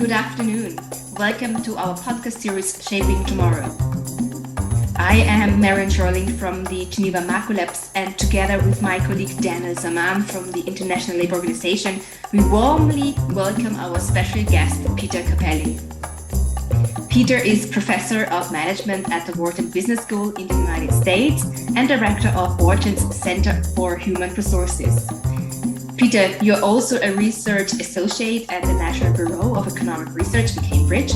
Good afternoon. Welcome to our podcast series, Shaping Tomorrow. I am Marianne Schörling from the Geneva Macro Labs, and together with my colleague Samaan from the International Labour Organization, we warmly welcome our special guest, Peter Cappelli. Peter is Professor of Management at the Wharton Business School in the United States and Director of Wharton's Center for Human Resources. Peter, you're also a research associate at the National Bureau of Economic Research in Cambridge,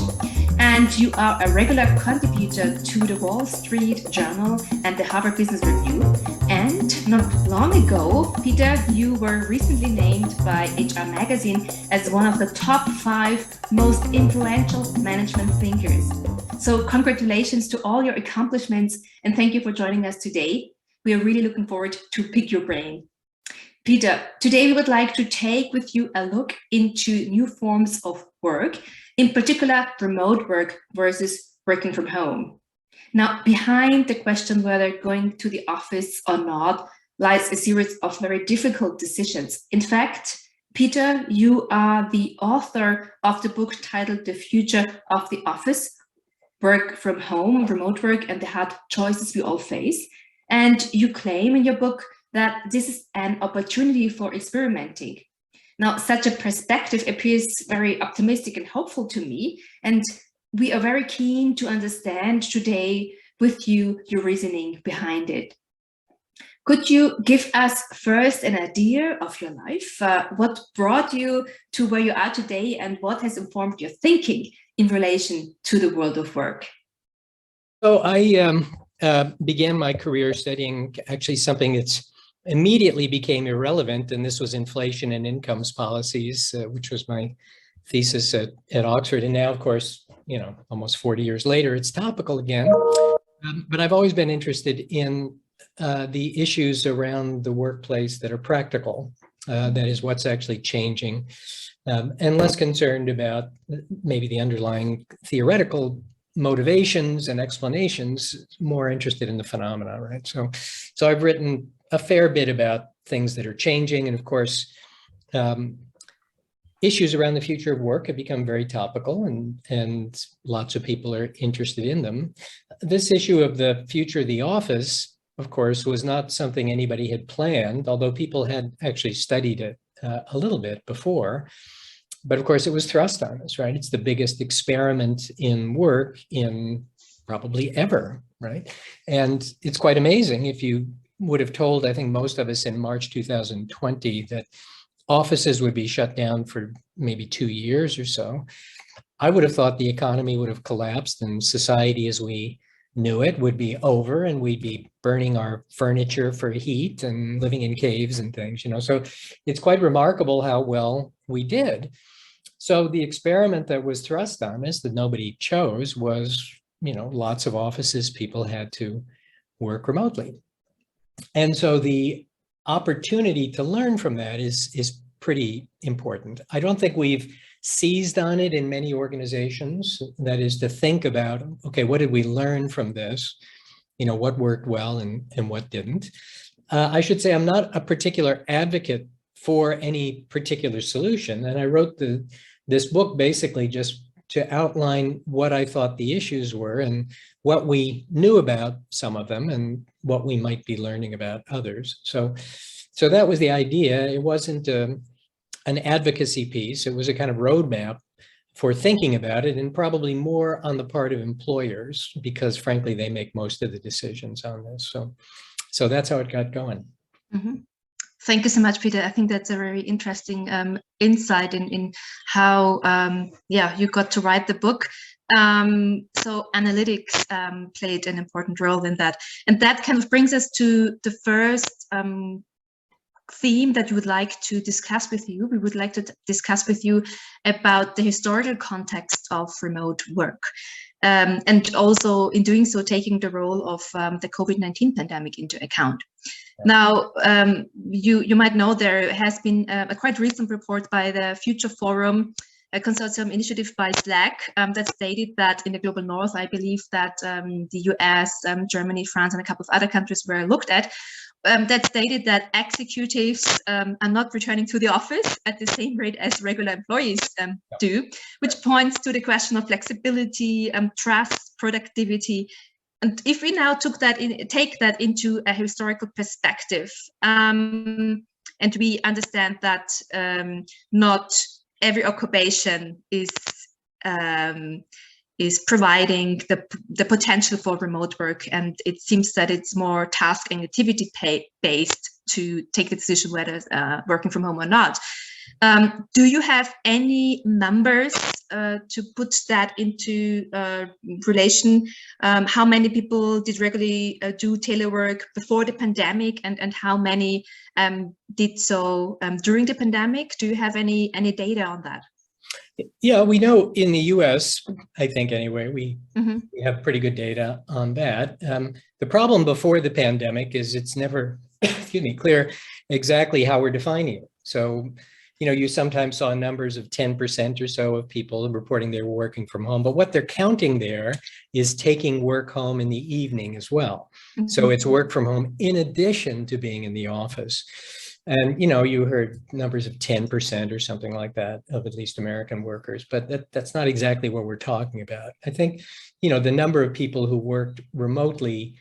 and you are a regular contributor to the Wall Street Journal and the Harvard Business Review. And not long ago, Peter, you were recently named by HR Magazine as one of the top 5 most influential management thinkers. So congratulations to all your accomplishments, and thank you for joining us today. We are really looking forward to pick your brain. Peter, today we would like to take with you a look into new forms of work, in particular remote work versus working from home. Now, behind the question whether going to the office or not lies a series of very difficult decisions. In fact, Peter, you are the author of the book titled The Future of the Office, Work from Home, Remote Work, and the Hard Choices We All Face. And you claim in your book that this is an opportunity for experimenting. Now, such a perspective appears very optimistic and hopeful to me, and we are very keen to understand today with you your reasoning behind it. Could you give us first an idea of your life? What brought you to where you are today, and what has informed your thinking in relation to the world of work? So I began my career studying actually something that's immediately became irrelevant, and this was inflation and incomes policies, which was my thesis at Oxford. And now, of course, you know, almost 40 years later, it's topical again. But I've always been interested in the issues around the workplace that are practical, that is what's actually changing, and less concerned about maybe the underlying theoretical motivations and explanations, more interested in the phenomena, right? So I've written a fair bit about things that are changing. And of course, issues around the future of work have become very topical, and lots of people are interested in them. This issue of the future of the office, of course, was not something anybody had planned, although people had actually studied it a little bit before. But of course, it was thrust on us, right? It's the biggest experiment in work in probably ever, right? And it's quite amazing. If you would have told, I think most of us in March 2020, that offices would be shut down for maybe 2 years or so, I would have thought the economy would have collapsed and society as we knew it would be over, and we'd be burning our furniture for heat and living in caves and things, you know. So it's quite remarkable how well we did. So the experiment that was thrust on us that nobody chose was, you know, lots of offices, people had to work remotely. And so the opportunity to learn from that is pretty important. I don't think we've seized on it in many organizations. That is to think about, okay, what did we learn from this? You know, what worked well and what didn't. I should say I'm not a particular advocate for any particular solution. And I wrote this book basically just to outline what I thought the issues were and what we knew about some of them and what we might be learning about others. So that was the idea. It wasn't an advocacy piece. It was a kind of roadmap for thinking about it, and probably more on the part of employers, because frankly, they make most of the decisions on this. So that's how it got going. Mm-hmm. Thank you so much, Peter. I think that's a very interesting insight in how, you got to write the book. So analytics played an important role in that. And that kind of brings us to the first theme that we would like to discuss with you. We would like to discuss with you about the historical context of remote work. And also in doing so, taking the role of the COVID-19 pandemic into account. Now, you might know there has been a quite recent report by the Future Forum, a consortium initiative by Slack, that stated that in the global north, I believe that the US, Germany, France, and a couple of other countries were looked at, that stated that executives are not returning to the office at the same rate as regular employees do, which points to the question of flexibility, trust, productivity. And if we now take that into a historical perspective, and we understand that not every occupation is providing the potential for remote work, and it seems that it's more task and activity based to take the decision whether working from home or not. Do you have any numbers to put that into relation? How many people did regularly do telework before the pandemic, and how many did so during the pandemic? Do you have any data on that? Yeah, we know in the US, I think anyway, we have pretty good data on that. The problem before the pandemic is it's never, clear exactly how we're defining it. So, you sometimes saw numbers of 10% or so of people reporting they were working from home, but what they're counting there is taking work home in the evening as well. So it's work from home in addition to being in the office. And, you heard numbers of 10% or something like that of at least American workers, but that's not exactly what we're talking about. I think, the number of people who worked remotely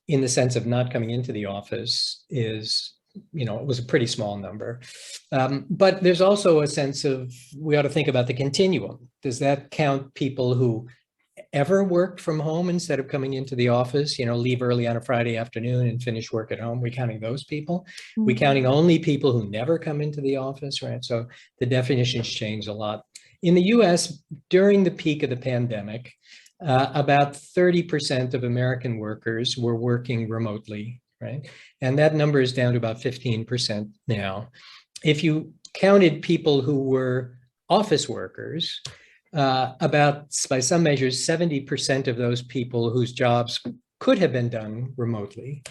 in the sense of not coming into the office is, it was a pretty small number. But there's also a sense of, we ought to think about the continuum. Does that count people who ever worked from home instead of coming into the office, leave early on a Friday afternoon and finish work at home? We're counting those people. We're counting only people who never come into the office, right? So the definitions change a lot. In the US, during the peak of the pandemic, about 30% of American workers were working remotely, right? And that number is down to about 15% now. If you counted people who were office workers, about, by some measures, 70% of those people whose jobs could have been done remotely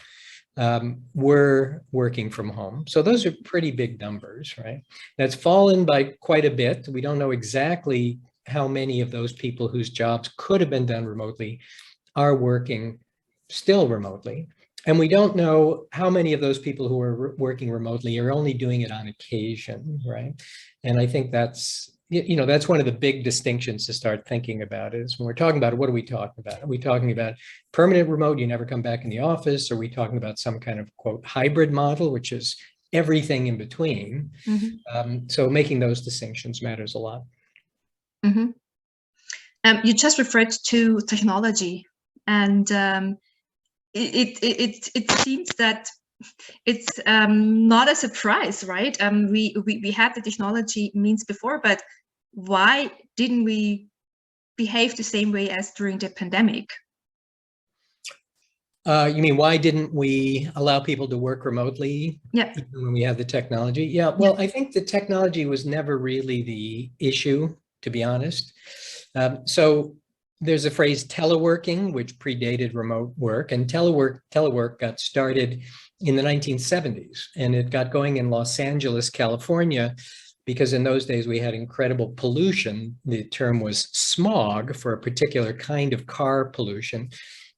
were working from home. So those are pretty big numbers, right? That's fallen by quite a bit. We don't know exactly how many of those people whose jobs could have been done remotely are working still remotely. And we don't know how many of those people who are working remotely are only doing it on occasion, right? And I think that's, that's one of the big distinctions to start thinking about is when we're talking about it, what are we talking about? Are we talking about permanent remote, you never come back in the office? Are we talking about some kind of, quote, hybrid model, which is everything in between? So making those distinctions matters a lot. You just referred to technology, and it seems that it's not a surprise, right? We had the technology means before, but why didn't we behave the same way as during the pandemic? You mean, why didn't we allow people to work remotely even when we had the technology? Yeah, well, I think the technology was never really the issue, to be honest. So there's a phrase teleworking, which predated remote work, and telework got started in the 1970s, and it got going in Los Angeles, California, because in those days we had incredible pollution. The term was smog for a particular kind of car pollution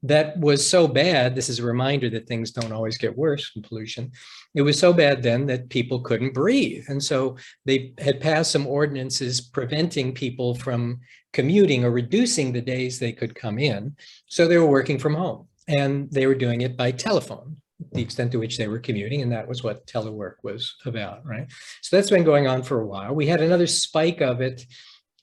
that was so bad. This is a reminder that things don't always get worse from pollution. It was so bad then that people couldn't breathe. And so they had passed some ordinances preventing people from commuting or reducing the days they could come in. So they were working from home, and they were doing it by telephone, the extent to which they were commuting. And that was what telework was about, right? So that's been going on for a while. We had another spike of it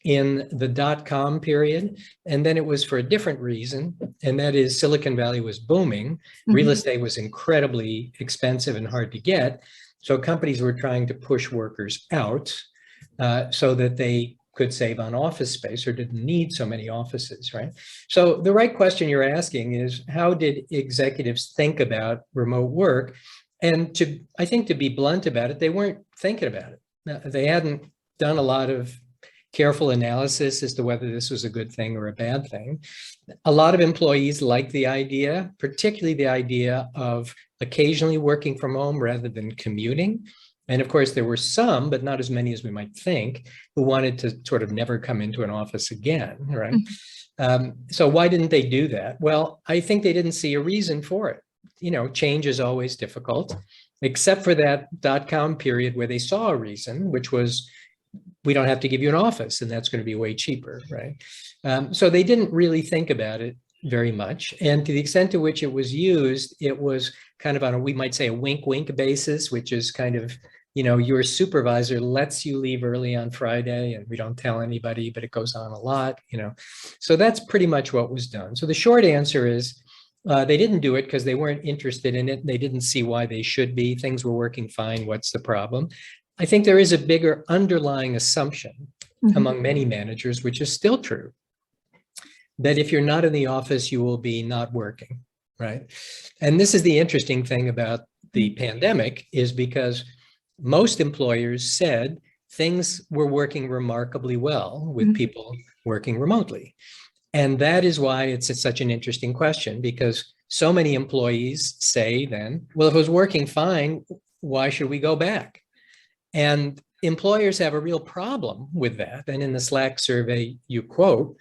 in the dot-com period, and then it was for a different reason, and that is Silicon Valley was booming. Real estate was incredibly expensive and hard to get, so companies were trying to push workers out so that they could save on office space or didn't need so many offices, right? So the right question you're asking is, how did executives think about remote work? And I think to be blunt about it, they weren't thinking about it. They hadn't done a lot of careful analysis as to whether this was a good thing or a bad thing. A lot of employees liked the idea, particularly the idea of occasionally working from home rather than commuting. And of course, there were some, but not as many as we might think, who wanted to sort of never come into an office again, right? So why didn't they do that? Well, I think they didn't see a reason for it. change is always difficult, except for that dot-com period where they saw a reason, which was, we don't have to give you an office, and that's going to be way cheaper, right? So they didn't really think about it very much. And to the extent to which it was used, it was kind of on we might say a wink-wink basis, which is kind of, your supervisor lets you leave early on Friday and we don't tell anybody, but it goes on a lot, So that's pretty much what was done. So the short answer is they didn't do it because they weren't interested in it. They didn't see why they should be. Things were working fine. What's the problem? I think there is a bigger underlying assumption among many managers, which is still true, that if you're not in the office, you will be not working, right? And this is the interesting thing about the pandemic, is because most employers said things were working remarkably well with people working remotely. And that is why it's such an interesting question, because so many employees say then, well, if it was working fine, why should we go back? And employers have a real problem with that. And in the Slack survey you quote,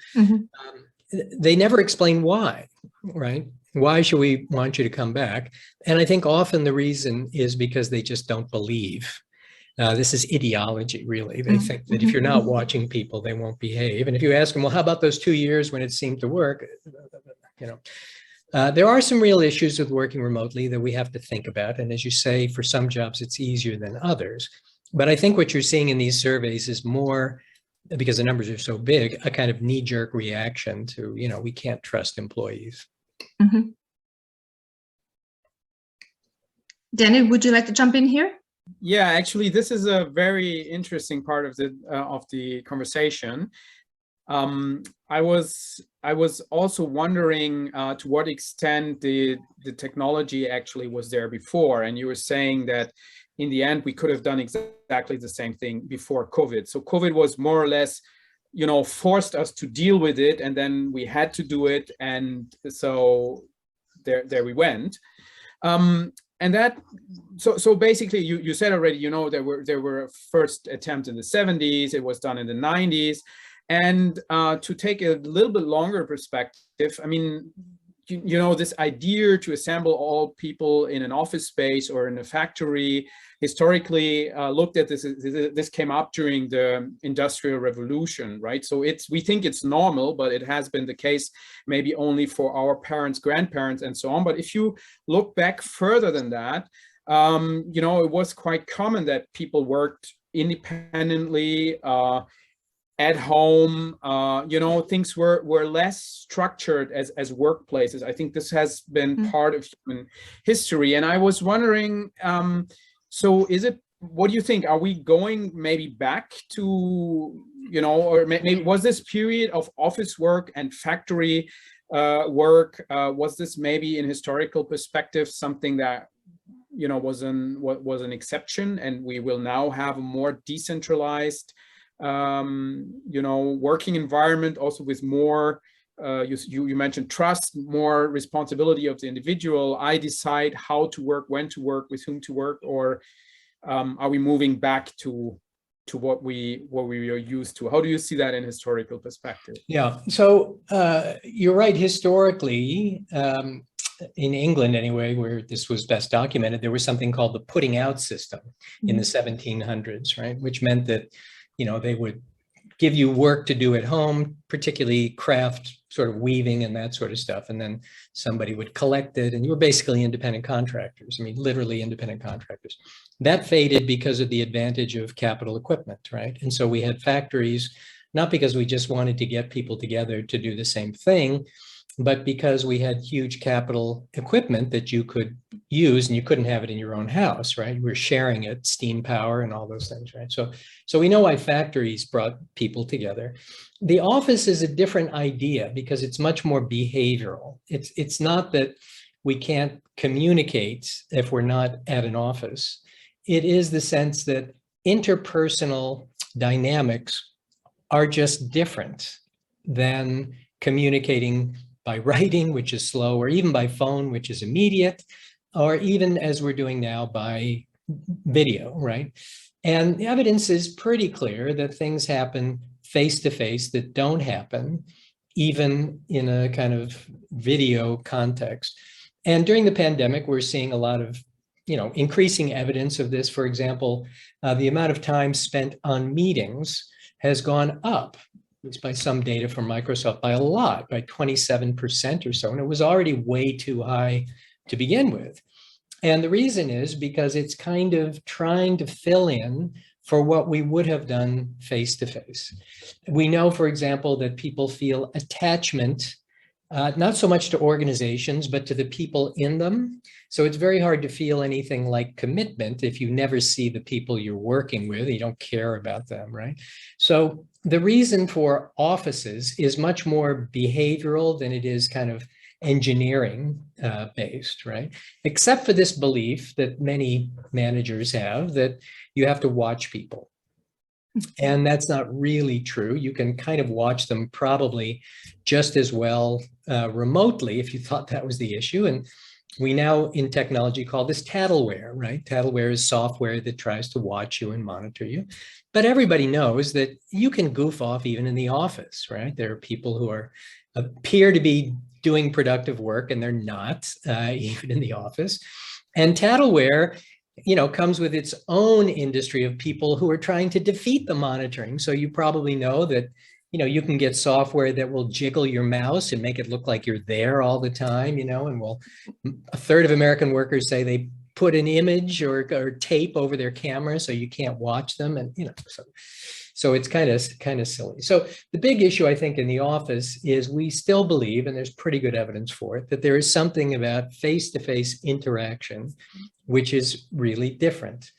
they never explain why, right? Why should we want you to come back? And I think often the reason is because they just don't believe. This is ideology, really. They think that if you're not watching people, they won't behave. And if you ask them, well, how about those 2 years when it seemed to work? There are some real issues with working remotely that we have to think about. And as you say, for some jobs, it's easier than others. But I think what you're seeing in these surveys is more, because the numbers are so big, a kind of knee-jerk reaction to, we can't trust employees. Daniel, would you like to jump in here? Yeah, actually, this is a very interesting part of the conversation. I was also wondering to what extent the technology actually was there before, and you were saying that in the end we could have done exactly the same thing before COVID. So COVID was more or less, forced us to deal with it, and then we had to do it, and so there we went. And that, so basically, you said already, there were a first attempt in the 70s, it was done in the 90s. And to take a little bit longer perspective, I mean, this idea to assemble all people in an office space or in a factory, historically looked at this came up during the Industrial Revolution, right? So we think it's normal, but it has been the case maybe only for our parents, grandparents, and so on. But if you look back further than that, it was quite common that people worked independently, at home, things were less structured as workplaces. I think this has been part of human history. And I was wondering, so what do you think? Are we going maybe back to, or maybe was this period of office work and factory work, was this maybe in historical perspective something that, was an exception, and we will now have a more decentralized working environment, also with more, you mentioned trust, more responsibility of the individual. I decide how to work, when to work, with whom to work, or are we moving back to what we are used to? How do you see that in historical perspective? Yeah, so you're right. Historically, in England anyway, where this was best documented, there was something called the putting out system in the 1700s, right? Which meant that they would give you work to do at home, particularly craft sort of weaving and that sort of stuff. And then somebody would collect it, and you were basically independent contractors. I mean, literally independent contractors. That faded because of the advantage of capital equipment, right? And so we had factories, not because we just wanted to get people together to do the same thing, but because we had huge capital equipment that you could use, and you couldn't have it in your own house, right? We're sharing it, steam power and all those things, right? So we know why factories brought people together. The office is a different idea because it's much more behavioral. It's not that we can't communicate if we're not at an office. It is the sense that interpersonal dynamics are just different than communicating by writing, which is slow, or even by phone, which is immediate, or even as we're doing now by video, right? And the evidence is pretty clear that things happen face-to-face that don't happen even in a kind of video context. And during the pandemic, we're seeing a lot of, increasing evidence of this. For example, the amount of time spent on meetings has gone up, at least by some data from Microsoft, by a lot, by 27% or so. And it was already way too high to begin with. And the reason is because it's kind of trying to fill in for what we would have done face-to-face. We know, for example, that people feel attachment, not so much to organizations, but to the people in them. So it's very hard to feel anything like commitment if you never see the people you're working with, you don't care about them, right? So the reason for offices is much more behavioral than it is kind of engineering based, right? Except for this belief that many managers have that you have to watch people. And that's not really true. You can kind of watch them probably just as well remotely if you thought that was the issue. And we now in technology call this tattleware, right? Tattleware is software that tries to watch you and monitor you. But everybody knows that you can goof off even in the office, right? There are people who appear to be doing productive work and they're not, even in the office. And tattleware, comes with its own industry of people who are trying to defeat the monitoring. So you probably know that, you can get software that will jiggle your mouse and make it look like you're there all the time, and a third of American workers say they put an image or tape over their camera so you can't watch them. And, so it's kind of silly. So the big issue, I think, in the office is we still believe, and there's pretty good evidence for it, that there is something about face-to-face interaction which is really different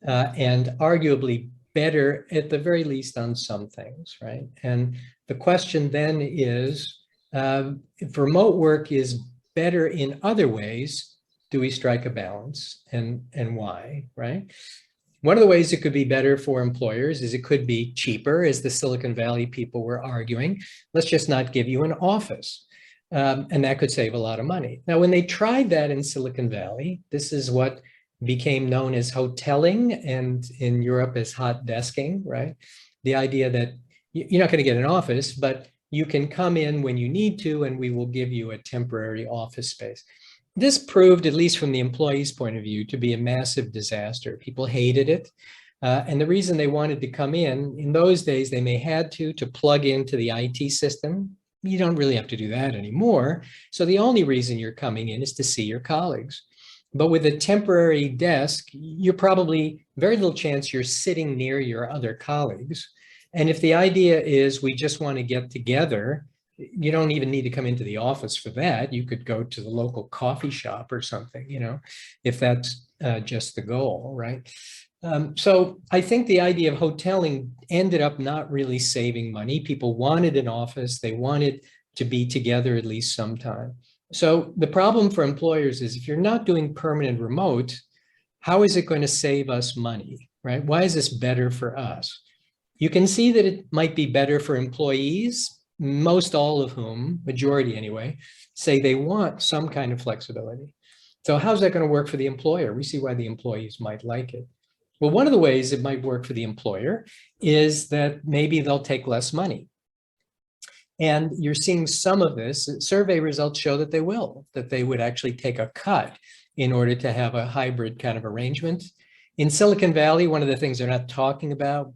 and arguably better, at the very least, on some things, right? And the question then is, if remote work is better in other ways, do we strike a balance, and why, right? One of the ways it could be better for employers is it could be cheaper, as the Silicon Valley people were arguing. Let's just not give you an office. And that could save a lot of money. Now, when they tried that in Silicon Valley, this is what became known as hoteling, and in Europe as hot desking, right? The idea that you're not going to get an office, but you can come in when you need to, and we will give you a temporary office space. This proved, at least from the employee's point of view, to be a massive disaster. People hated it. And the reason they wanted to come in those days, they may had to plug into the IT system. You don't really have to do that anymore. So the only reason you're coming in is to see your colleagues. But with a temporary desk, you're probably very little chance you're sitting near your other colleagues. And if the idea is we just want to get together, you don't even need to come into the office for that. You could go to the local coffee shop or something, if that's just the goal, right? So I think the idea of hoteling ended up not really saving money. People wanted an office. They wanted to be together at least sometime. So the problem for employers is if you're not doing permanent remote, how is it going to save us money, right? Why is this better for us? You can see that it might be better for employees, most all of whom, majority anyway, say they want some kind of flexibility. So how's that going to work for the employer? We see why the employees might like it. Well, one of the ways it might work for the employer is that maybe they'll take less money. And you're seeing some of this. Survey results show that they will, that they would actually take a cut in order to have a hybrid kind of arrangement. In Silicon Valley, one of the things they're not talking about,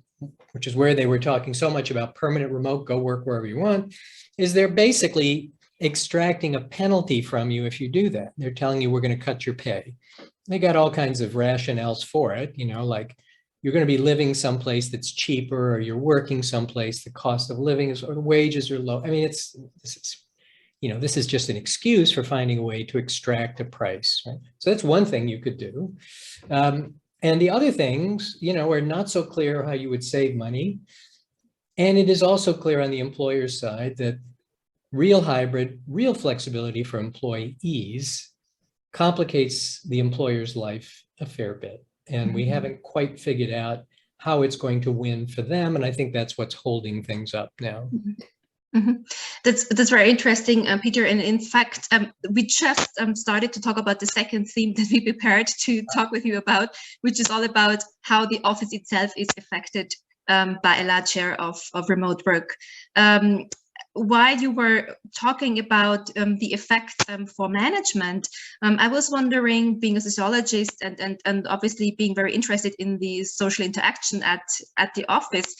which is where they were talking so much about permanent remote, go work wherever you want, is they're basically extracting a penalty from you if you do that. They're telling you we're going to cut your pay. They got all kinds of rationales for it, like you're going to be living someplace that's cheaper, or you're working someplace the cost of living is, or the wages are low. I mean, this is just an excuse for finding a way to extract a price, right? So that's one thing you could do. And the other things, are not so clear how you would save money. And it is also clear on the employer's side that real hybrid, real flexibility for employees complicates the employer's life a fair bit. And we haven't quite figured out how it's going to win for them. And I think that's what's holding things up now. That's very interesting, Peter. And in fact, we just started to talk about the second theme that we prepared to talk with you about, which is all about how the office itself is affected by a large share of remote work. while you were talking about the effects for management, I was wondering, being a sociologist and obviously being very interested in the social interaction at the office,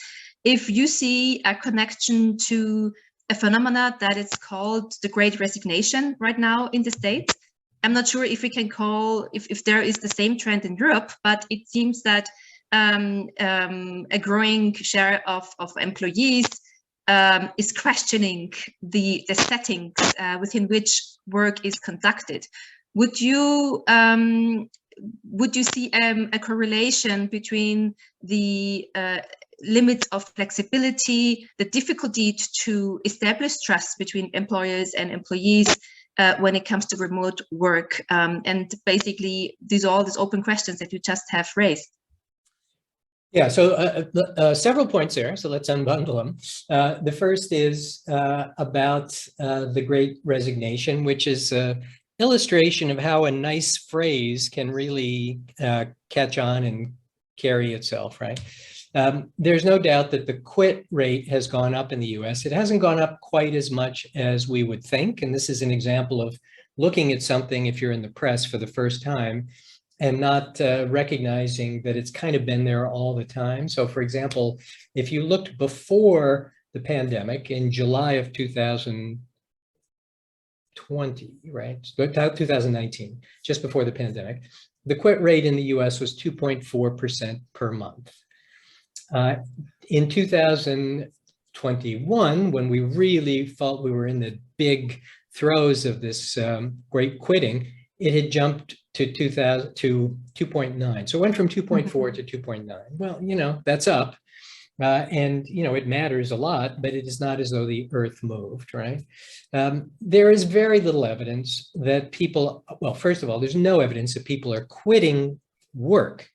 if you see a connection to a phenomena that is called the Great Resignation right now in the States. I'm not sure if we can call, if there is the same trend in Europe, but it seems that a growing share of employees is questioning the settings within which work is conducted. Would you see a correlation between the limits of flexibility, the difficulty to establish trust between employers and employees when it comes to remote work, and basically all these open questions that you just have raised? Yeah, so several points there, so let's unbundle them. The first is about the Great Resignation, which is an illustration of how a nice phrase can really catch on and carry itself, right? There's no doubt that the quit rate has gone up in the US. It hasn't gone up quite as much as we would think, and this is an example of looking at something, if you're in the press for the first time, and not recognizing that it's kind of been there all the time. So for example, if you looked before the pandemic in July of 2020, right? 2019, just before the pandemic, the quit rate in the US was 2.4% per month. In 2021, when we really felt we were in the big throes of this great quitting, it had jumped to 2.9. So it went from 2.4 to 2.9. Well, you know, that's up. And, you know, it matters a lot, but it is not as though the earth moved, right? There is very little evidence that people, well, first of all, there's no evidence that people are quitting work.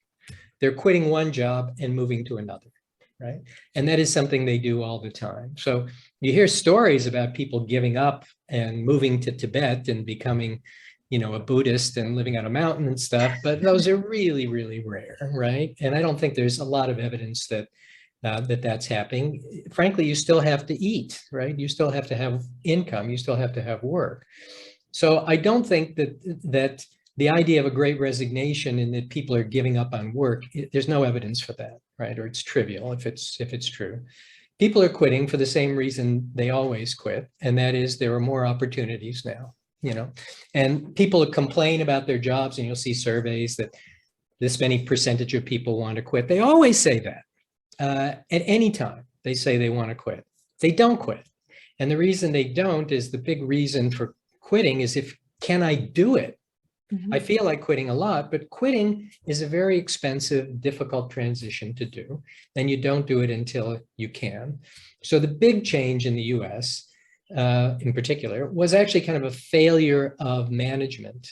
They're quitting one job and moving to another, right? And that is something they do all the time. So you hear stories about people giving up and moving to Tibet and becoming, you know, a Buddhist and living on a mountain and stuff, but those are really, really rare, right? And I don't think there's a lot of evidence that that's happening. Frankly, you still have to eat, right? You still have to have income. You still have to have work. So I don't think that the idea of a great resignation and that people are giving up on work, there's no evidence for that, right? Or it's trivial if it's true. People are quitting for the same reason they always quit, and that is there are more opportunities now, you know. And people complain about their jobs, and you'll see surveys that this many percentage of people want to quit. They always say that. At any time, they say they want to quit. They don't quit. And the reason they don't is the big reason for quitting is can I do it? Mm-hmm. I feel like quitting a lot, but quitting is a very expensive, difficult transition to do. And you don't do it until you can. So the big change in the US, in particular, was actually kind of a failure of management.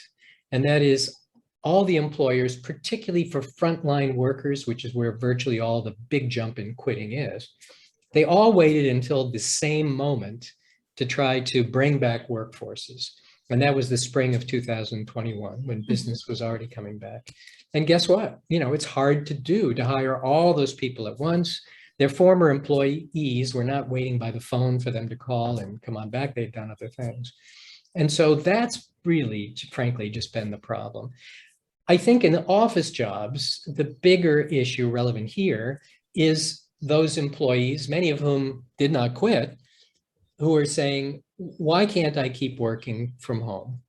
And that is all the employers, particularly for frontline workers, which is where virtually all the big jump in quitting is, they all waited until the same moment to try to bring back workforces. And that was the spring of 2021 when business was already coming back. And guess what? You know, it's hard to hire all those people at once. Their former employees were not waiting by the phone for them to call and come on back. They'd done other things. And so that's really, frankly, just been the problem. I think in office jobs, the bigger issue relevant here is those employees, many of whom did not quit, who are saying, why can't I keep working from home?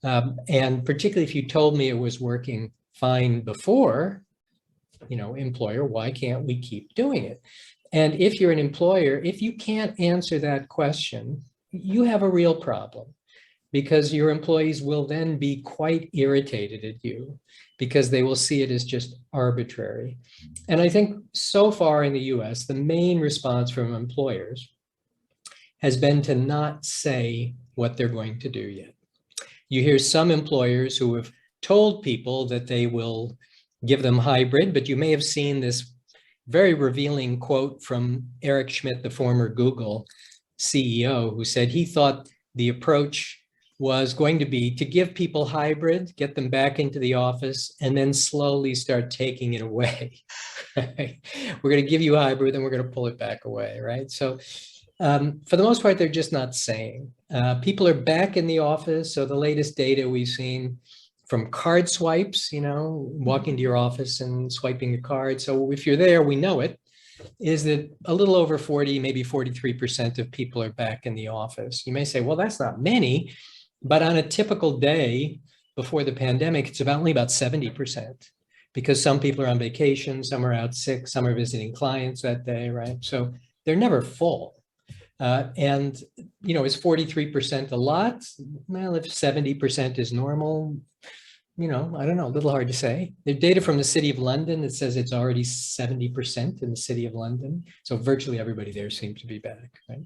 And particularly if you told me it was working fine before, you know, employer, why can't we keep doing it? And if you're an employer, if you can't answer that question, you have a real problem, because your employees will then be quite irritated at you because they will see it as just arbitrary. And I think so far in the US, the main response from employers has been to not say what they're going to do yet. You hear some employers who have told people that they will give them hybrid, but you may have seen this very revealing quote from Eric Schmidt, the former Google CEO, who said he thought the approach was going to be to give people hybrid, get them back into the office, and then slowly start taking it away. Right? We're going to give you hybrid, then we're going to pull it back away, right? So For the most part, they're just not saying. People are back in the office. So the latest data we've seen from card swipes, walking to your office and swiping the card. So if you're there, we know it, is that a little over 40, maybe 43% of people are back in the office. You may say, well, that's not many, but on a typical day before the pandemic, it's only about 70%, because some people are on vacation, some are out sick, some are visiting clients that day, right? So they're never full. And is 43% a lot? Well, if 70% is normal, I don't know, a little hard to say. There's data from the City of London that says it's already 70% in the City of London. So virtually everybody there seems to be back, right?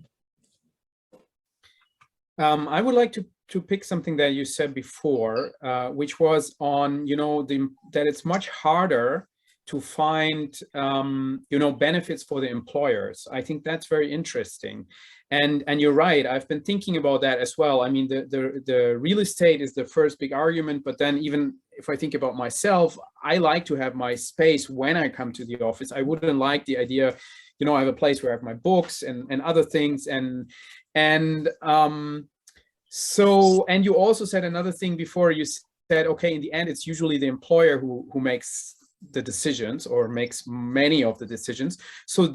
I would like to pick something that you said before, which was on, that it's much harder to find, benefits for the employers. I think that's very interesting. And you're right, I've been thinking about that as well. I mean, the real estate is the first big argument, but then even if I think about myself, I like to have my space when I come to the office. I wouldn't like the idea, I have a place where I have my books and other things. And you also said another thing before. You said, okay, in the end, it's usually the employer who makes the decisions or makes many of the decisions. So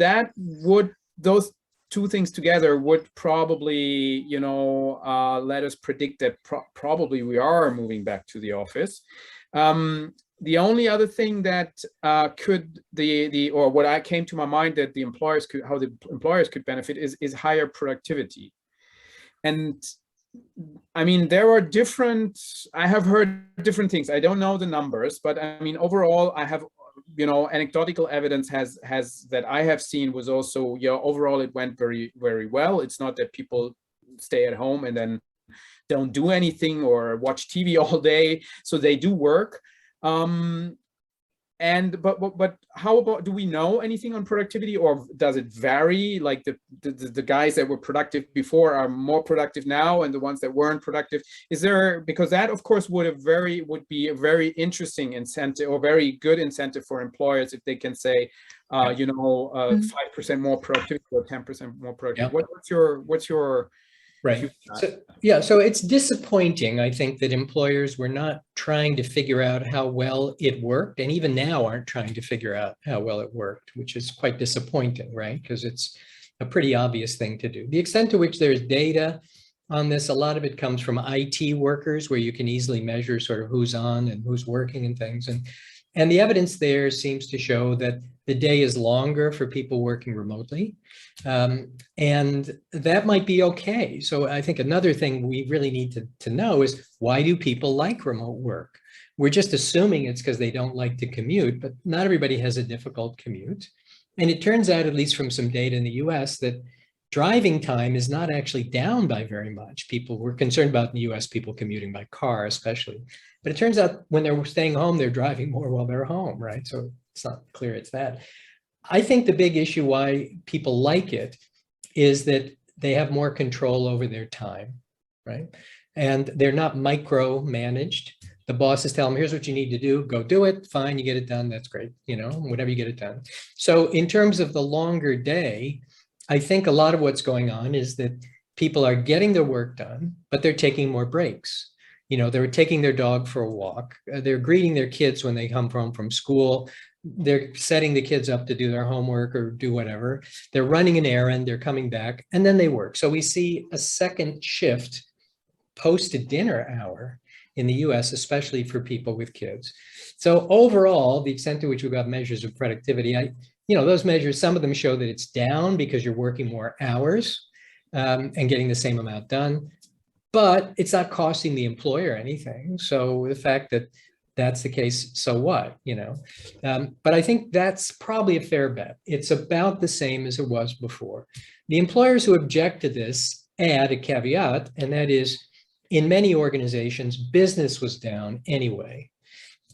those two things together would probably, let us predict that probably we are moving back to the office. The only other thing that what I came to my mind that the employers could benefit is higher productivity. And I mean, I have heard different things. I don't know the numbers, but I mean, overall, I have, anecdotal evidence has that I have seen was also, overall, it went very, very well. It's not that people stay at home and then don't do anything or watch TV all day. So they do work. But how about, do we know anything on productivity, or does it vary? Like the guys that were productive before are more productive now, and the ones that weren't productive, because that of course would be a very interesting incentive, or very good incentive for employers, if they can say, 5% more productivity or 10% more productive. Yeah. What's your Right. So it's disappointing, I think, that employers were not trying to figure out how well it worked, and even now aren't trying to figure out how well it worked, which is quite disappointing, right? Because it's a pretty obvious thing to do. The extent to which there's data on this, a lot of it comes from IT workers, where you can easily measure sort of who's on and who's working and things. And the evidence there seems to show that the day is longer for people working remotely. And that might be okay. So I think another thing we really need to know is, why do people like remote work? We're just assuming it's because they don't like to commute, but not everybody has a difficult commute. And it turns out, at least from some data in the US, that driving time is not actually down by very much. People were concerned about in the US, people commuting by car, especially. But it turns out when they're staying home, they're driving more while they're home, right? So it's not clear it's that. I think the big issue why people like it is that they have more control over their time, right? And they're not micromanaged. The bosses tell them, here's what you need to do, go do it, fine, you get it done, that's great, whatever you get it done. So in terms of the longer day, I think a lot of what's going on is that people are getting their work done, but they're taking more breaks. They're taking their dog for a walk. They're greeting their kids when they come home from school. They're setting the kids up to do their homework or do whatever. They're running an errand, they're coming back, and then they work. So we see a second shift post-dinner hour in the US, especially for people with kids. So overall, the extent to which we've got measures of productivity, those measures, some of them show that it's down because you're working more hours and getting the same amount done. But it's not costing the employer anything. So the fact that that's the case, so what, But I think that's probably a fair bet. It's about the same as it was before. The employers who object to this add a caveat, and that is, in many organizations, business was down anyway.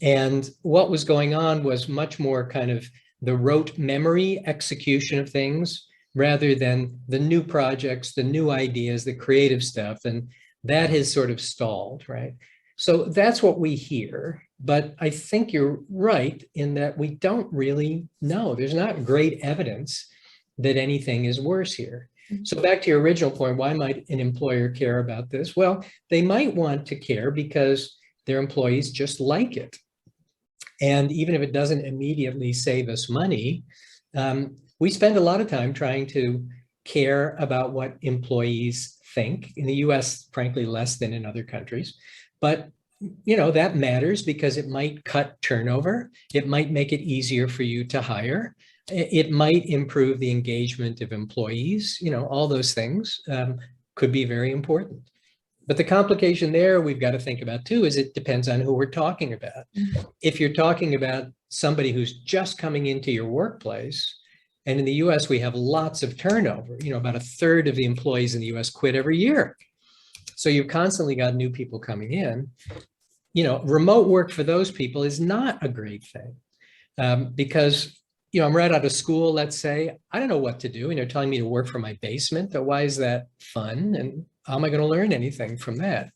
And what was going on was much more kind of the rote memory execution of things, rather than the new projects, the new ideas, the creative stuff. And that has sort of stalled, right? So that's what we hear. But I think you're right in that we don't really know. There's not great evidence that anything is worse here. So back to your original point, why might an employer care about this? Well, they might want to care because their employees just like it. And even if it doesn't immediately save us money, we spend a lot of time trying to care about what employees think. In the US, frankly, less than in other countries. But that matters because it might cut turnover. It might make it easier for you to hire. It might improve the engagement of employees. All those things could be very important. But the complication there we've got to think about too is it depends on who we're talking about. If you're talking about somebody who's just coming into your workplace, and in the US we have lots of turnover, about a third of the employees in the US quit every year. So you've constantly got new people coming in. Remote work for those people is not a great thing because I'm right out of school, let's say, I don't know what to do, and they're telling me to work from my basement. Why is that fun? And how am I going to learn anything from that?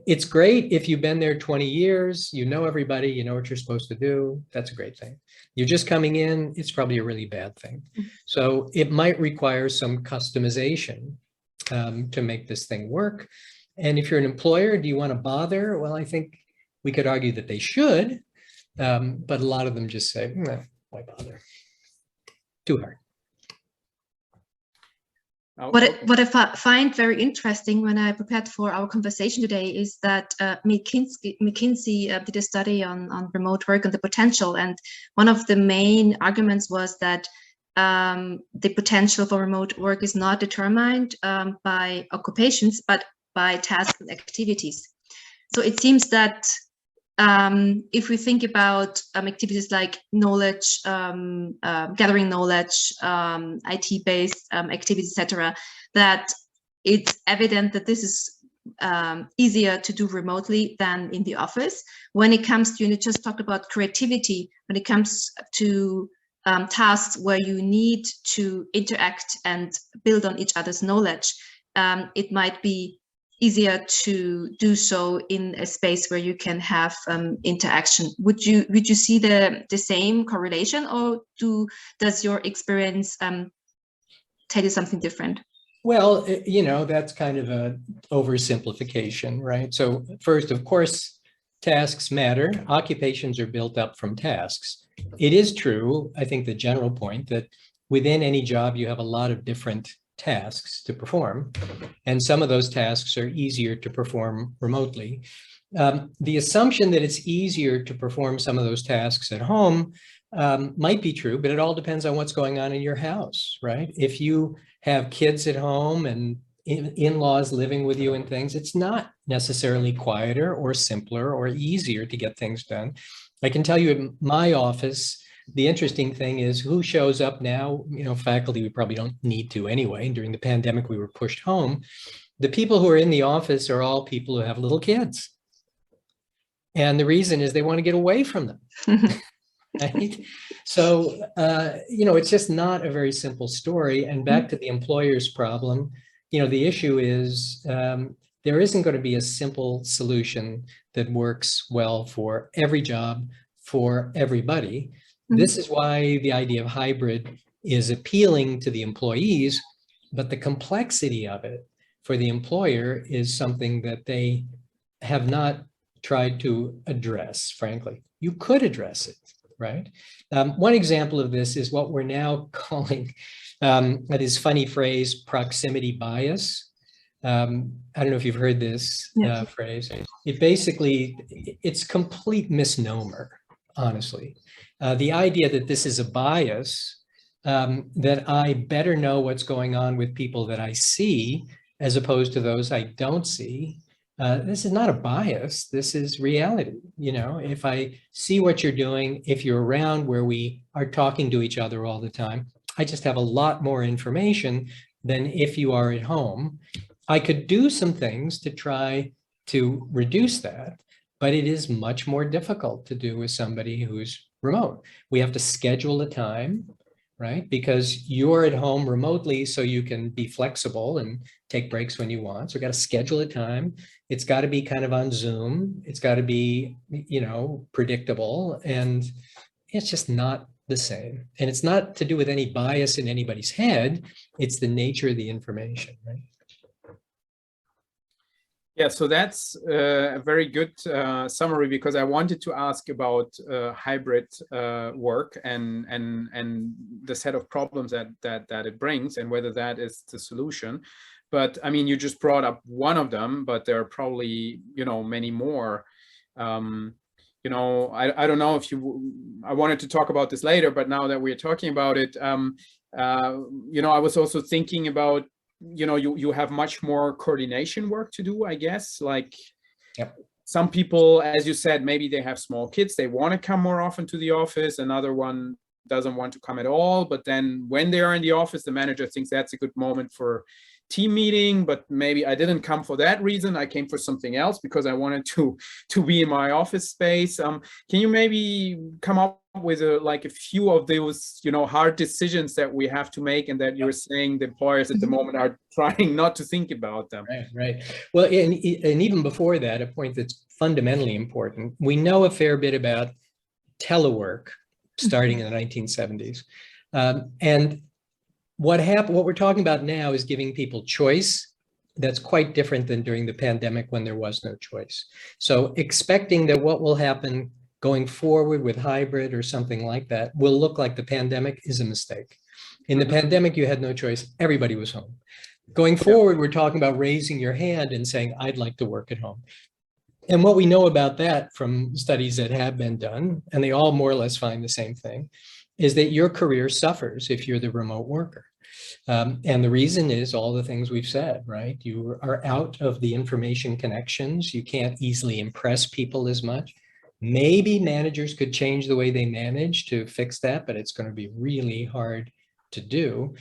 It's great if you've been there 20 years, everybody, you know what you're supposed to do. That's a great thing. You're just coming in, it's probably a really bad thing. So it might require some customization to make this thing work. And if you're an employer, do you want to bother? Well, I think we could argue that they should, but a lot of them just say, why bother? Too hard. What I find very interesting when I prepared for our conversation today is that McKinsey did a study on remote work and the potential. And one of the main arguments was that the potential for remote work is not determined by occupations, but by tasks and activities. So it seems that if we think about activities like knowledge, gathering knowledge, IT-based activities, etc., that it's evident that this is easier to do remotely than in the office. When it comes to, you just talked about creativity, when it comes to tasks where you need to interact and build on each other's knowledge, it might be easier to do so in a space where you can have interaction. Would you see the same correlation, or does your experience tell you something different? Well, that's kind of an oversimplification, right? So first, of course, tasks matter. Occupations are built up from tasks. It is true, I think the general point that within any job, you have a lot of different tasks to perform, and some of those tasks are easier to perform remotely. The assumption that it's easier to perform some of those tasks at home might be true, but it all depends on what's going on in your house, right? If you have kids at home and in-laws living with you and things, it's not necessarily quieter or simpler or easier to get things done. I can tell you in my office, the interesting thing is who shows up now. Faculty, we probably don't need to anyway. During the pandemic, we were pushed home. The people who are in the office are all people who have little kids. And the reason is they want to get away from them. Right? So, it's just not a very simple story. And back to the employer's problem, the issue is there isn't going to be a simple solution that works well for every job, for everybody. This is why the idea of hybrid is appealing to the employees, but the complexity of it for the employer is something that they have not tried to address, frankly. You could address it, right? One example of this is what we're now calling, this funny phrase, proximity bias. I don't know if you've heard this phrase. It's complete misnomer, honestly. The idea that this is a bias, that I better know what's going on with people that I see as opposed to those I don't see. This is not a bias. This is reality. If I see what you're doing, if you're around where we are talking to each other all the time, I just have a lot more information than if you are at home. I could do some things to try to reduce that, but it is much more difficult to do with somebody who's remote. We have to schedule a time, right? Because you're at home remotely, so you can be flexible and take breaks when you want. So we've got to schedule a time. It's got to be kind of on Zoom. It's got to be, predictable. And it's just not the same. And it's not to do with any bias in anybody's head. It's the nature of the information, right? Yeah, so that's a very good summary, because I wanted to ask about hybrid work and the set of problems that it brings, and whether that is the solution. But I mean, you just brought up one of them, but there are probably, you know, many more. You know, I don't know if I wanted to talk about this later, but now that we're talking about it, you know, I was also thinking about, you know, you have much more coordination work to do, I guess. Like, yep. Some people, as you said, maybe they have small kids, they want to come more often to the office. Another one doesn't want to come at all. But then when they are in the office, the manager thinks that's a good moment for team meeting, but maybe I didn't come for that reason. I came for something else because I wanted to be in my office space. Can you maybe come up with a few of those, you know, hard decisions that we have to make, and that you're saying the employers at the moment are trying not to think about them? Right. Well, and even before that, a point that's fundamentally important. We know a fair bit about telework starting in the 1970s. And what we're talking about now is giving people choice. That's quite different than during the pandemic when there was no choice. So expecting that what will happen going forward with hybrid or something like that will look like the pandemic is a mistake. In the pandemic, you had no choice. Everybody was home. Going forward, we're talking about raising your hand and saying, I'd like to work at home. And what we know about that from studies that have been done, and they all more or less find the same thing, is that your career suffers if you're the remote worker. And the reason is all the things we've said, right? You are out of the information connections. You can't easily impress people as much. Maybe managers could change the way they manage to fix that, but it's going to be really hard to do.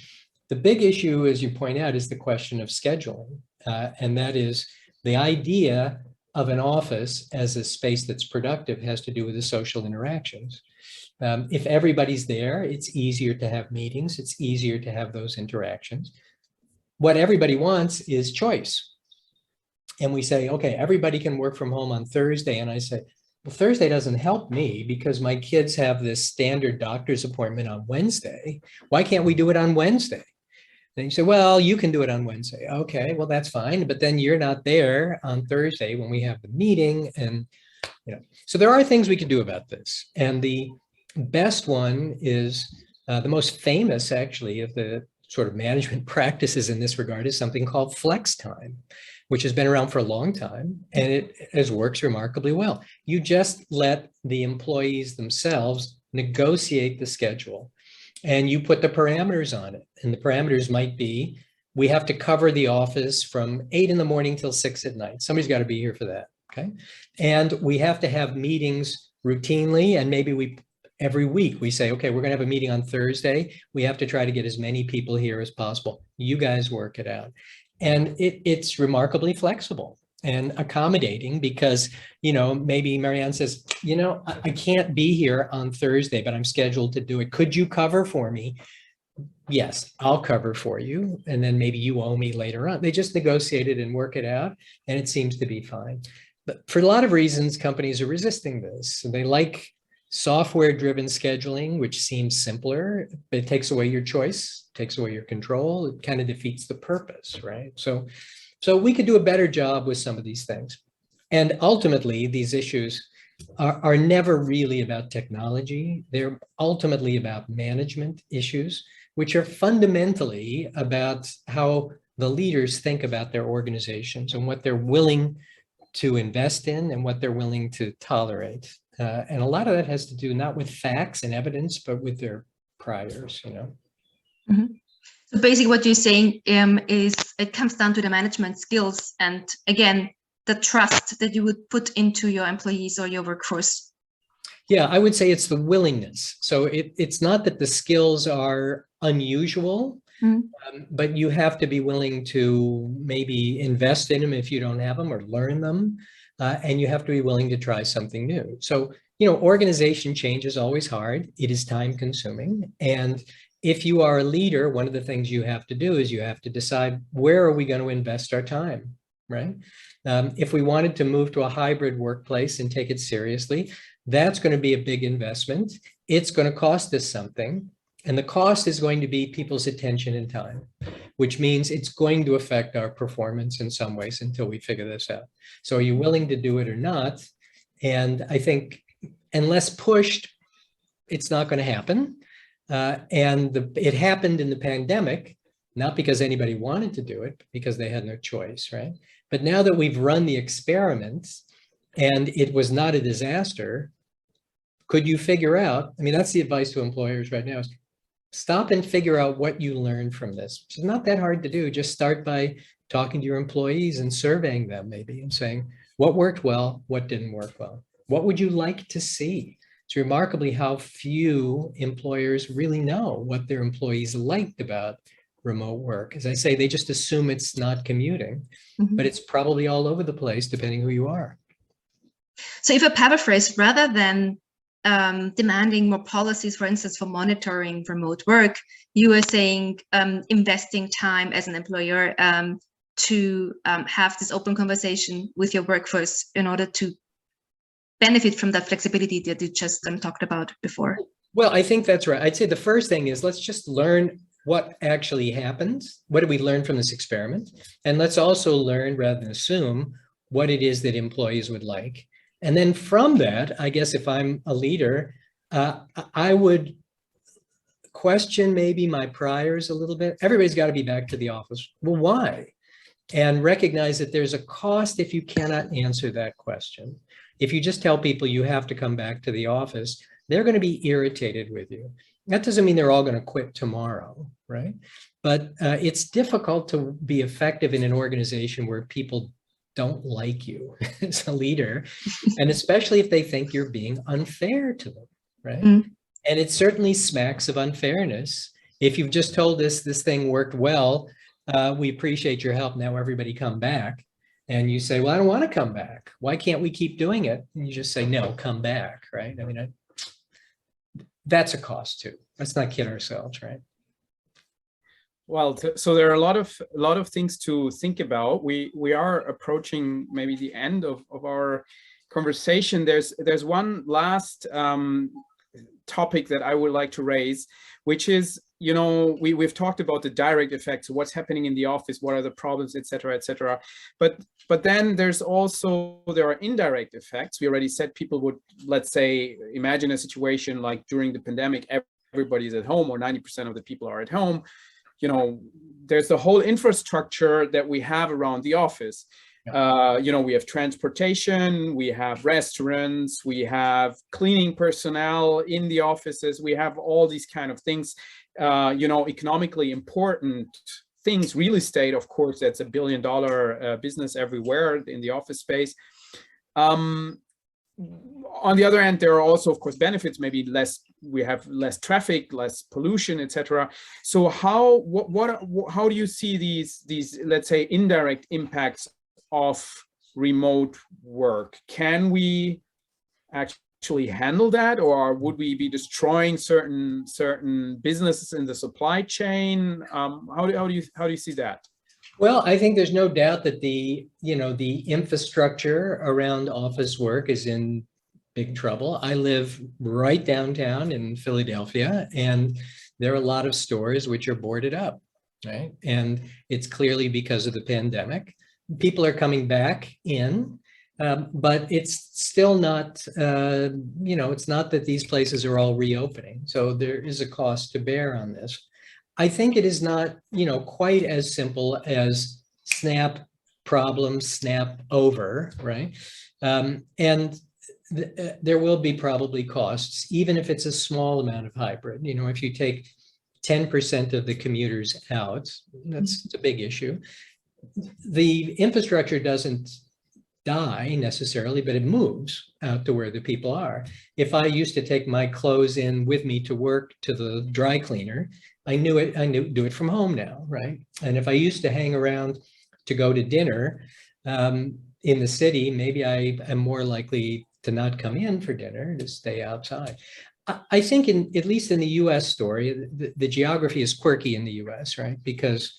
The big issue, as you point out, is the question of scheduling. And that is the idea of an office as a space that's productive has to do with the social interactions. If everybody's there, it's easier to have meetings. It's easier to have those interactions. What everybody wants is choice. And we say, okay, everybody can work from home on Thursday. And I say, well, Thursday doesn't help me because my kids have this standard doctor's appointment on Wednesday. Why can't we do it on Wednesday? And you say, well, you can do it on Wednesday. Okay, well, that's fine. But then you're not there on Thursday when we have the meeting. And, you know, so there are things we can do about this. And the best one is the most famous, actually, of the sort of management practices in this regard is something called flex time, which has been around for a long time, and it works remarkably well. You just let the employees themselves negotiate the schedule, and you put the parameters on it. And the parameters might be, we have to cover the office from 8 in the morning till 6 at night. Somebody's got to be here for that, okay? And we have to have meetings routinely, and maybe every week we say, okay, we're going to have a meeting on Thursday. We have to try to get as many people here as possible. You guys work it out. And it's remarkably flexible and accommodating because, you know, maybe Marianne says, you know, I can't be here on Thursday, but I'm scheduled to do it. Could you cover for me? Yes, I'll cover for you. And then maybe you owe me later on. They just negotiate it and work it out, and it seems to be fine. But for a lot of reasons, companies are resisting this. They like software-driven scheduling, which seems simpler, but it takes away your choice, takes away your control. It kind of defeats the purpose, right? So we could do a better job with some of these things. And ultimately, these issues are never really about technology. They're ultimately about management issues, which are fundamentally about how the leaders think about their organizations and what they're willing to invest in and what they're willing to tolerate. And a lot of that has to do not with facts and evidence, but with their priors, you know. Mm-hmm. So basically what you're saying is it comes down to the management skills and, again, the trust that you would put into your employees or your workforce. Yeah, I would say it's the willingness. So it's not that the skills are unusual, but you have to be willing to maybe invest in them if you don't have them or learn them. And you have to be willing to try something new. So, you know, organization change is always hard. It is time consuming. And if you are a leader, one of the things you have to do is you have to decide, where are we going to invest our time, right? If we wanted to move to a hybrid workplace and take it seriously, That's going to be a big investment. It's going to cost us something. And the cost is going to be people's attention and time, which means it's going to affect our performance in some ways until we figure this out. So are you willing to do it or not? And I think unless pushed, it's not going to happen. It happened in the pandemic, not because anybody wanted to do it, but because they had no choice, right? But now that we've run the experiments and it was not a disaster, could you figure out, I mean, that's the advice to employers right now, is stop and figure out what you learned from this. It's not that hard to do. Just start by talking to your employees and surveying them maybe and saying, what worked well, what didn't work well? What would you like to see? It's remarkably how few employers really know what their employees liked about remote work. As I say, they just assume it's not commuting, but it's probably all over the place depending who you are. So if I paraphrase, rather than demanding more policies, for instance, for monitoring remote work, you were saying investing time as an employer to have this open conversation with your workforce in order to benefit from that flexibility that you just talked about before. Well, I think that's right. I'd say the first thing is let's just learn what actually happened. What did we learn from this experiment? And let's also learn, rather than assume, what it is that employees would like. And then from that, I guess if I'm a leader, I would question maybe my priors a little bit. Everybody's got to be back to the office. Well, why? And recognize that there's a cost if you cannot answer that question. If you just tell people you have to come back to the office, they're going to be irritated with you. That doesn't mean they're all going to quit tomorrow, right? But it's difficult to be effective in an organization where people don't like you as a leader, and especially if they think you're being unfair to them, right? And it certainly smacks of unfairness. If you've just told us this thing worked well, we appreciate your help, now everybody come back. And you say, well, I don't want to come back. Why can't we keep doing it? And you just say, no, come back, right? I mean, that's a cost too. Let's not kid ourselves, right? Well, so there are a lot of things to think about. We are approaching maybe the end of our conversation. There's one last topic that I would like to raise, which is, you know, we've talked about the direct effects, what's happening in the office, what are the problems, et cetera, et cetera. But then there are indirect effects. We already said people would, let's say, imagine a situation like during the pandemic, everybody's at home or 90% of the people are at home. You know, there's the whole infrastructure that we have around the office. You know, we have transportation, we have restaurants, we have cleaning personnel in the offices, we have all these kind of things, you know, economically important things. Real estate, of course, that's $1 billion business everywhere in the office space. On the other hand, there are also, of course, benefits. Maybe we have less traffic, less pollution, etc. So how do you see these let's say indirect impacts of remote work? Can we actually handle that, or would we be destroying certain businesses in the supply chain? How do you see that? Well, I think there's no doubt that the infrastructure around office work is in big trouble. I live right downtown in Philadelphia, and there are a lot of stores which are boarded up, right? And it's clearly because of the pandemic. People are coming back in, but it's still not, it's not that these places are all reopening. So there is a cost to bear on this. I think it is not, quite as simple as snap problem, snap over, right? There will be probably costs, even if it's a small amount of hybrid. If you take 10% of the commuters out, that's a big issue. The infrastructure doesn't die necessarily, but it moves out to where the people are. If I used to take my clothes in with me to work to the dry cleaner, I knew do it from home now, right? And if I used to hang around to go to dinner in the city, maybe I am more likely to not come in for dinner, to stay outside. I think at least in the US story, the geography is quirky in the US, right? Because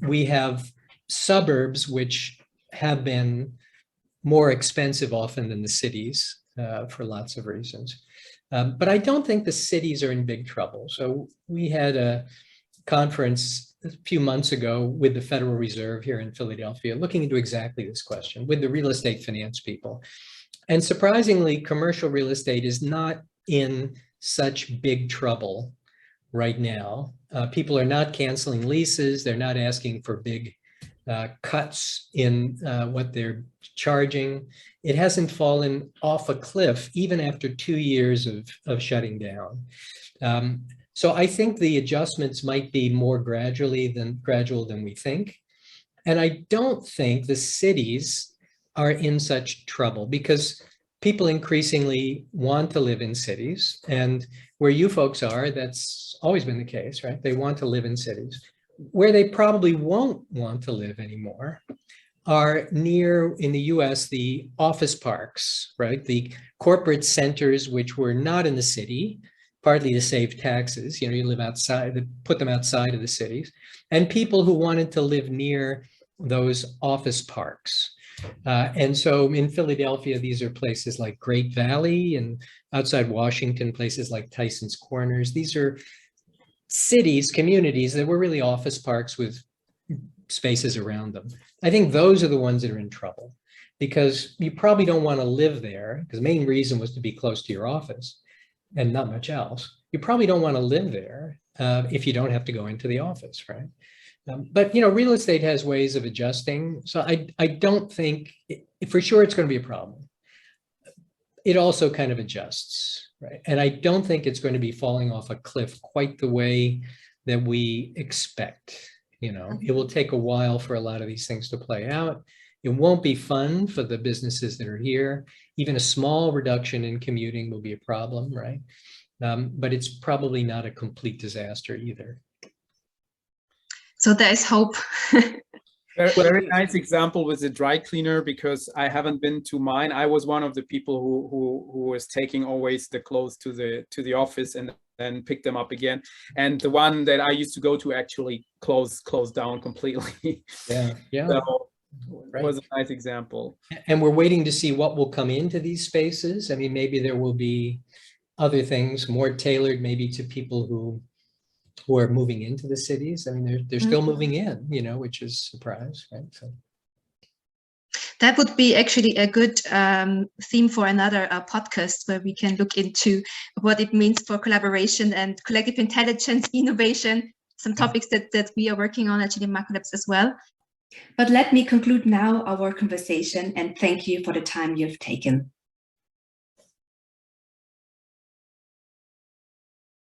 we have suburbs which have been more expensive often than the cities. for lots of reasons. But I don't think the cities are in big trouble. So we had a conference a few months ago with the Federal Reserve here in Philadelphia, looking into exactly this question with the real estate finance people. And surprisingly, commercial real estate is not in such big trouble right now. People are not canceling leases. They're not asking for big cuts in what they're charging. It hasn't fallen off a cliff even after 2 years of shutting down. So I think the adjustments might be more gradual than we think. And I don't think the cities are in such trouble because people increasingly want to live in cities. And where you folks are, that's always been the case, right? They want to live in cities. Where they probably won't want to live anymore are near, in the US, the office parks, right? The corporate centers, which were not in the city, partly to save taxes. You know, you live outside, put them outside of the cities, and people who wanted to live near those office parks. And so in Philadelphia, these are places like Great Valley, and outside Washington, places like Tyson's Corners. These are cities, communities that were really office parks with spaces around them. I think those are the ones that are in trouble because you probably don't want to live there, because the main reason was to be close to your office and not much else. You probably don't want to live there if you don't have to go into the office, right? But, you know, real estate has ways of adjusting. So I don't think, for sure it's going to be a problem. It also kind of adjusts, right? And I don't think it's going to be falling off a cliff quite the way that we expect. You know, it will take a while for a lot of these things to play out. It won't be fun for the businesses that are here. Even a small reduction in commuting will be a problem, right? But it's probably not a complete disaster either. So there is hope. Very nice example with the dry cleaner, because I haven't been to mine. I was one of the people who was taking always the clothes to the office and then pick them up again. And the one that I used to go to actually closed down completely. Yeah. So right. It was a nice example. And we're waiting to see what will come into these spaces. I mean, maybe there will be other things more tailored maybe to people who are moving into the cities. I mean, they're still moving in, you know, which is a surprise, right? So that would be actually a good theme for another podcast where we can look into what it means for collaboration and collective intelligence, innovation, some topics that we are working on at Geneva Macro Labs as well. But let me conclude now our conversation and thank you for the time you've taken.